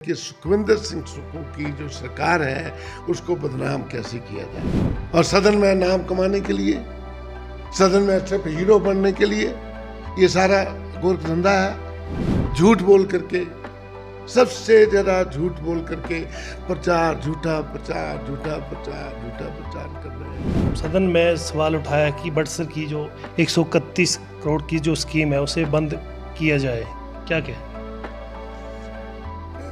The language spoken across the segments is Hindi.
कि सुखविंदर सिंह सुक्खू की जो सरकार है उसको बदनाम कैसे किया जाए और सदन में नाम कमाने के लिए, सदन में सिर्फ हीरो बनने के लिए ये सारा गोरख धंधा है। झूठ बोल करके, सबसे ज्यादा झूठ बोल करके प्रचार, झूठा प्रचार, झूठा प्रचार, झूठा प्रचार कर रहे हैं। सदन में सवाल उठाया कि बड़सर की जो 131 करोड़ की जो स्कीम है उसे बंद किया जाए, क्या कहें?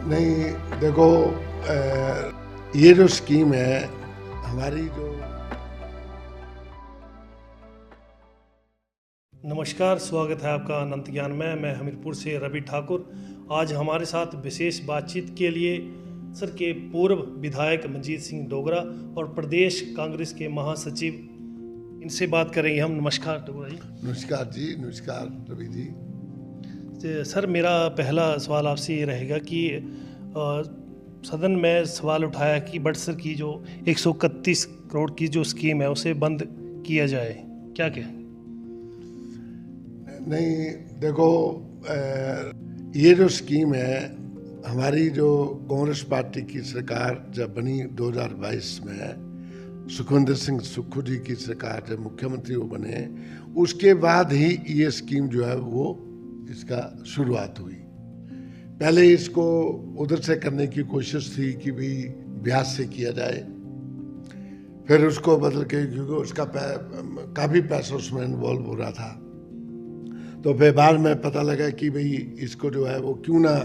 नहीं, देखो ये जो स्कीम है हमारी जो। नमस्कार, स्वागत है आपका अनंत ज्ञान में। मैं हमीरपुर से रवि ठाकुर। आज हमारे साथ विशेष बातचीत के लिए सर के पूर्व विधायक मंजीत सिंह डोगरा और प्रदेश कांग्रेस के महासचिव, इनसे बात करेंगे हम। नमस्कार डोगरा जी। नमस्कार जी, नमस्कार रवि जी। सर, मेरा पहला सवाल आपसे ये रहेगा कि सदन में सवाल उठाया कि बड़सर की जो 131 करोड़ की जो स्कीम है उसे बंद किया जाए, क्या कहें? नहीं, देखो ये जो स्कीम है हमारी जो कांग्रेस पार्टी की सरकार जब बनी 2022 में, सुखविंदर सिंह सुक्खू जी की सरकार जब मुख्यमंत्री वो बने, उसके बाद ही ये स्कीम जो है वो इसका शुरुआत हुई। पहले इसको उधर से करने की कोशिश थी कि भाई ब्याज से किया जाए, फिर उसको बदल के, क्योंकि उसका काफ़ी पैसा उसमें इन्वॉल्व हो रहा था, तो फिर बाद में पता लगा कि भाई इसको जो है वो क्यों ना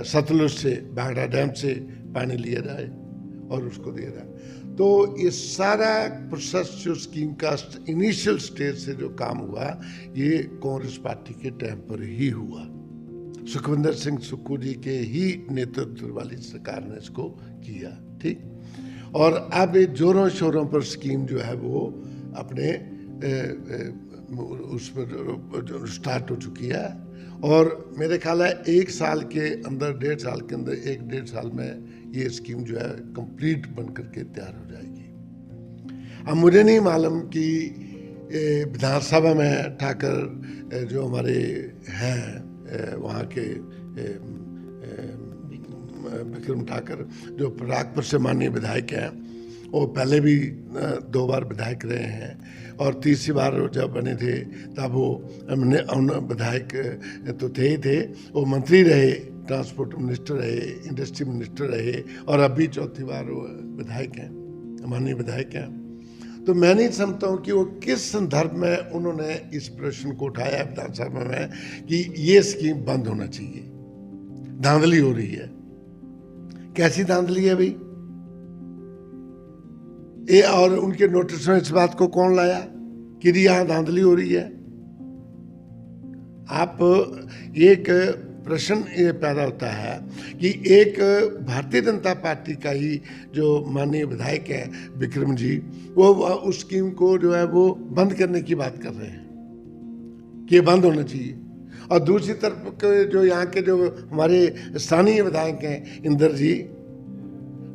सतलुज से, भाखड़ा डैम से पानी लिया जाए और उसको दिया जाए। तो ये सारा प्रोसेस जो स्कीम का इनिशियल स्टेज से जो काम हुआ, ये कांग्रेस पार्टी के टाइम पर ही हुआ। सुखविंदर सिंह सुक्खू जी के ही नेतृत्व वाली सरकार ने इसको किया, ठीक। और अब ये जोरों शोरों पर स्कीम जो है वो अपने उस पर स्टार्ट हो चुकी है, और मेरे ख्याल है 1 साल के अंदर, 1.5 साल के अंदर, 1-1.5 साल में ये स्कीम जो है कंप्लीट बन करके तैयार हो जाएगी। अब मुझे नहीं मालूम कि विधानसभा में ठाकर जो हमारे हैं वहाँ के विक्रम ठाकर, जो परागपुर से माननीय विधायक हैं, वो पहले भी 2 बार विधायक रहे हैं, और तीसरी बार जब बने थे तब वो विधायक तो थे ही थे, वो मंत्री रहे, ट्रांसपोर्ट मिनिस्टर रहे, इंडस्ट्री मिनिस्टर रहे, और अभी चौथी बार वो विधायक हैं, माननीय विधायक हैं। तो मैं नहीं समझता हूँ कि वो किस संदर्भ में उन्होंने इस प्रश्न को उठाया विधानसभा में कि ये स्कीम बंद होना चाहिए। धांधली हो रही है। कैसी धांधली है भाई ये? और उनके नोटिस में इस बात को कौन लाया कि यहाँ धांधली हो रही है? आप एक प्रश्न ये पैदा होता है कि एक भारतीय जनता पार्टी का ही जो माननीय विधायक है विक्रम जी, वो उस स्कीम को जो है वो बंद करने की बात कर रहे हैं कि ये बंद होना चाहिए, और दूसरी तरफ के जो यहाँ के जो हमारे स्थानीय विधायक हैं इंदर जी,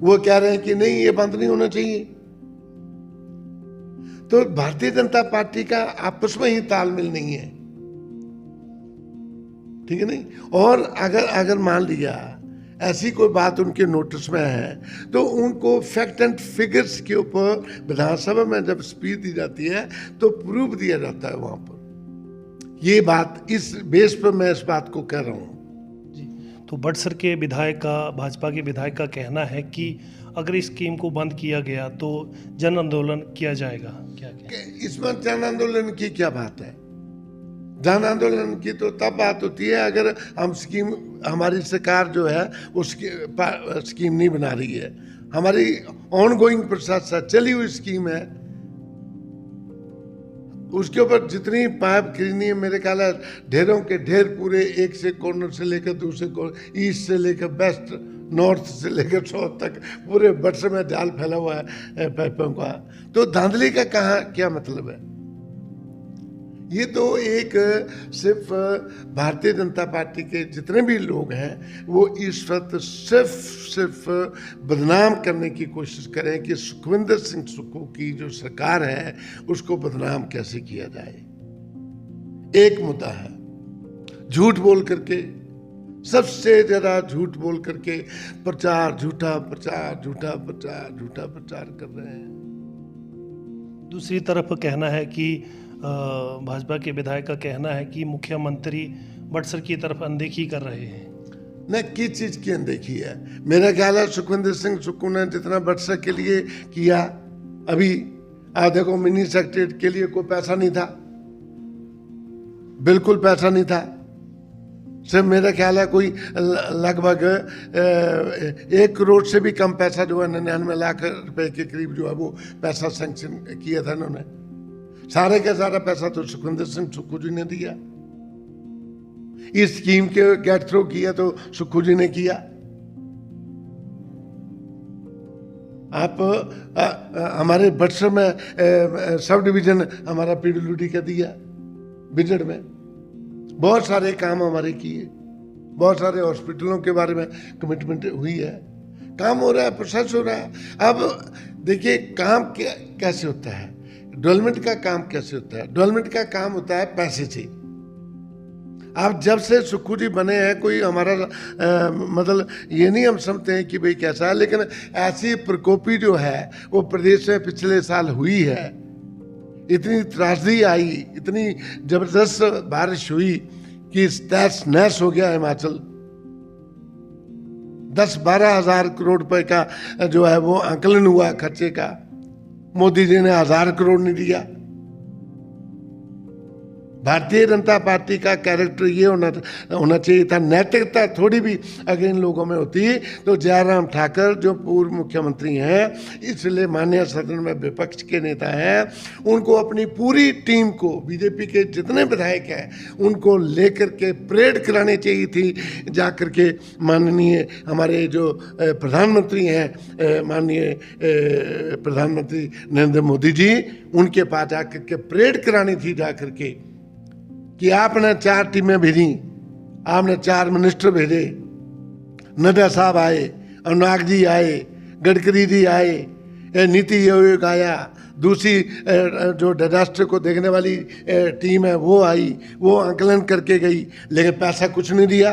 वो कह रहे हैं कि नहीं, ये बंद नहीं होना चाहिए। तो भारतीय जनता पार्टी का आपस में ही तालमेल नहीं है, ठीक है नहीं। और अगर मान लिया ऐसी कोई बात उनके नोटिस में है, तो उनको फैक्ट एंड फिगर्स के ऊपर विधानसभा में जब स्पीच दी जाती है तो प्रूफ दिया जाता है वहां पर। ये बात, इस बेस पर मैं इस बात को कह रहा हूँ जी। तो बड़सर के विधायक का, भाजपा के विधायक का कहना है कि अगर इस स्कीम को बंद किया गया तो जन आंदोलन किया जाएगा, क्या इसमें जन आंदोलन की क्या बात है? जन आंदोलन की तो तब बात होती है अगर हम स्कीम, हमारी सरकार जो है उसकी स्कीम नहीं बना रही है, हमारी ऑनगोइंग प्रोसेस है, चली हुई स्कीम है, उसके ऊपर जितनी पाइप खरीदनी है, मेरे ख्याल है ढेरों के ढेर, पूरे एक से कॉर्नर से लेकर दूसरे कॉर्नर, ईस्ट से लेकर वेस्ट, नॉर्थ से लेकर साउथ तक पूरे बड़सर में जाल फैला हुआ है पाइपों का। तो धांधली का कहाँ क्या मतलब है? ये तो एक सिर्फ भारतीय जनता पार्टी के जितने भी लोग हैं वो इस वक्त सिर्फ बदनाम करने की कोशिश करें कि सुखविंदर सिंह सुक्खू की जो सरकार है उसको बदनाम कैसे किया जाए। एक मुद्दा है, झूठ बोल करके सबसे ज़्यादा झूठ बोल करके प्रचार, झूठा प्रचार, झूठा प्रचार, झूठा प्रचार कर रहे हैं। दूसरी तरफ कहना है कि भाजपा के विधायक का कहना है कि मुख्यमंत्री बड़सर की तरफ अनदेखी कर रहे हैं। न किस चीज़ की अनदेखी है? मेरा ख्याल है सुखविंदर सिंह सुक्खू ने जितना बड़सर के लिए किया, अभी आधे को मिनी सेक्रेटरीट के लिए कोई पैसा नहीं था, बिल्कुल पैसा नहीं था। सिर्फ मेरा ख्याल है कोई लगभग 1 करोड़ से भी कम पैसा जो है 99 लाख रुपए के करीब जो है वो पैसा सैंक्शन किया था इन्होंने। सारे का सारा पैसा तो सुखविंदर सिंह सुक्खू जी ने दिया। इस स्कीम के गेट थ्रू किया तो सुक्खू जी ने किया। आप हमारे बड़सर में सब डिवीजन हमारा पीडब्ल्यूडी का दिया, बिजड़ में बहुत सारे काम हमारे किए, बहुत सारे हॉस्पिटलों के बारे में कमिटमेंट हुई है, काम हो रहा है, प्रोसेस हो रहा है। अब देखिए काम कैसे होता है, डेवलपमेंट का काम कैसे होता है? डेवलपमेंट का काम होता है पैसे से। आप जब से सुक्खू जी बने हैं कोई हमारा मतलब ये नहीं हम समझते हैं कि भाई कैसा है, लेकिन ऐसी प्रकोपी जो है वो प्रदेश में पिछले साल हुई है। इतनी त्रासदी आई, इतनी जबरदस्त बारिश हुई कि तहस नहस हो गया हिमाचल। 10-12 हज़ार करोड़ रुपए का जो है वो आकलन हुआ खर्चे का। मोदी जी ने 1000 करोड़ नहीं दिया। भारतीय जनता पार्टी का कैरेक्टर ये होना चाहिए था, नैतिकता थोड़ी भी अगर इन लोगों में होती तो जयराम ठाकुर जो पूर्व मुख्यमंत्री हैं, इसलिए माननीय सदन में विपक्ष के नेता हैं, उनको अपनी पूरी टीम को, बीजेपी के जितने विधायक हैं उनको लेकर के परेड करानी चाहिए थी। जाकर के माननीय हमारे जो प्रधानमंत्री हैं, माननीय प्रधानमंत्री नरेंद्र मोदी जी, उनके पास जाकर के परेड करानी थी जाकर के कि आपने 4 टीमें भेजी, आपने 4 मिनिस्टर भेजे, नड्डा साहब आए, अनुराग जी आए, गडकरी जी आए, नीति आयोग आया, दूसरी जो डिजास्टर को देखने वाली टीम है वो आई, वो आकलन करके गई, लेकिन पैसा कुछ नहीं दिया।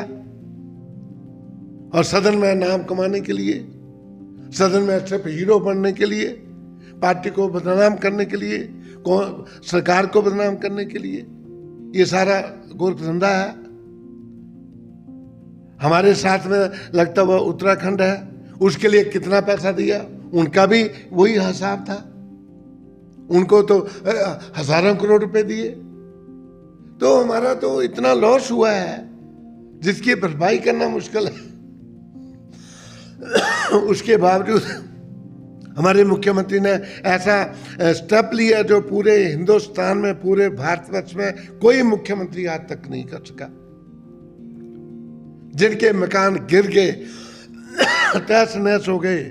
और सदन में नाम कमाने के लिए, सदन में सिर्फ हीरो बनने के लिए, पार्टी को बदनाम करने के लिए, सरकार को बदनाम करने के लिए, ये सारा गोरख धंधा है। हमारे साथ में लगता हुआ उत्तराखंड है, उसके लिए कितना पैसा दिया, उनका भी वही हिसाब था। उनको तो हजारों करोड़ रुपए दिए। तो हमारा तो इतना लॉस हुआ है जिसकी भरपाई करना मुश्किल है। उसके बावजूद हमारे मुख्यमंत्री ने ऐसा स्टेप लिया जो पूरे हिंदुस्तान में, पूरे भारतवर्ष में कोई मुख्यमंत्री आज तक नहीं कर सका। जिनके मकान गिर गए, तहस नहस हो गए,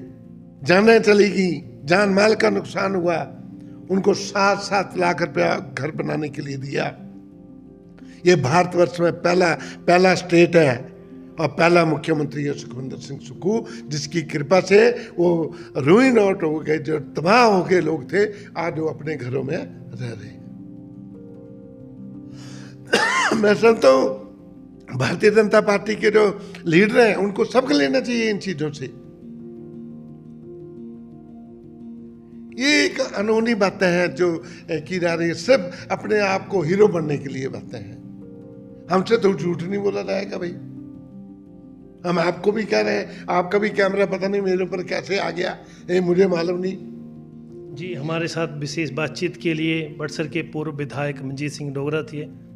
जानें चली गई, जान माल का नुकसान हुआ, उनको 7-7 लाख रुपया घर बनाने के लिए दिया। ये भारतवर्ष में पहला स्टेट है और पहला मुख्यमंत्री है सुखविंदर सिंह सुक्खू, जिसकी कृपा से वो रूइन आउट हो गए, जो तबाह हो गए लोग थे, आज वो अपने घरों में रह रहे। मैं समझता हूँ भारतीय जनता पार्टी के जो लीडर हैं उनको सबक लेना चाहिए इन चीजों से। ये एक अनहोनी बातें हैं जो की जा रही है, सिर्फ अपने आप को हीरो बनने के लिए बातें हैं। हमसे तो झूठ नहीं बोला जाएगा भाई। हम आपको भी कह रहे हैं, आपका भी कैमरा पता नहीं मेरे ऊपर कैसे आ गया, ये मुझे मालूम नहीं। जी, हमारे साथ विशेष बातचीत के लिए बड़सर के पूर्व विधायक मंजीत सिंह डोगरा थे।